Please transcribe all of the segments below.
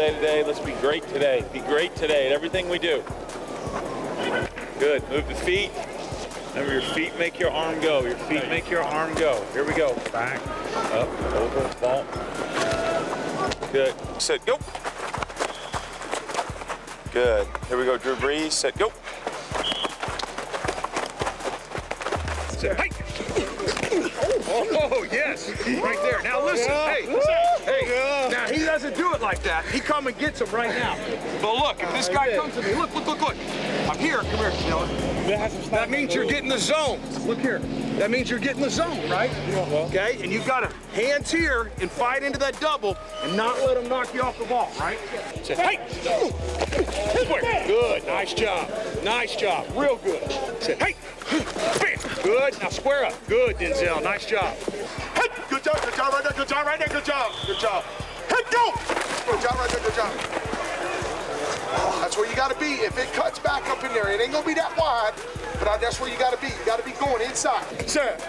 day today. Let's be great today. Be great today at everything we do. Good. Move the feet. Remember, your feet make your arm go. Your feet make your arm go. Here we go. Back, up, over, vault. Good. Set, go. Good. Here we go, Drew Brees. Set, go. Set, hey. Oh, yes. Right there. Now listen. Hey. Now he doesn't do it like that. He come and gets him right now. But look, if this guy comes to me, look. I'm here. Come here, Dylan. That means you're getting the zone. Look here. That means you're getting the zone, right? Okay? And you've got to hands here and fight into that double and not let him knock you off the ball, right? Say, hey! Good. Nice job. Nice job. Real good. Say, hey! Bam! Good. Now square up. Good, Denzel. Nice job. Hey! Good job right there. Good job right there. Good job. Good job. Hey, go! Good job right there. Good job. That's where you got to be. If it cuts back up in there, it ain't going to be that wide, but that's where you got to be. You got to be going inside. Set.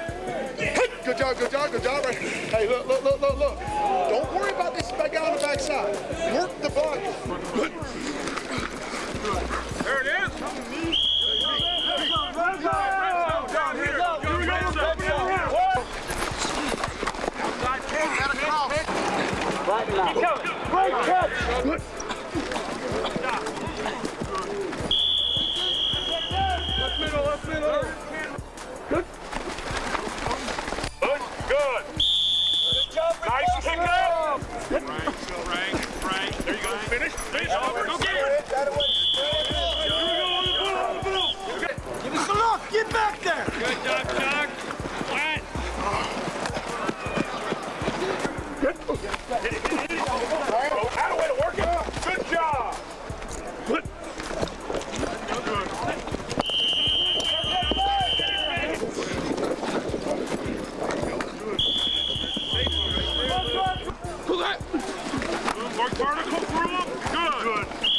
Good job, good job, good job. Hey, look. Don't worry about this guy on the backside. Work the body. Good. There it is. Down here. Here we go. Outside kick. Got a cross. Right now. Great catch. Good. Left middle. Good. Good. Good job. Nice pick up. Right. There you go. Finish. Go get it. Give us a look. Get back there. Good job, Chuck. Flat. Good. Hit it. Out of way to work it. Good job. Good. Pull that. Work particle through him. Good.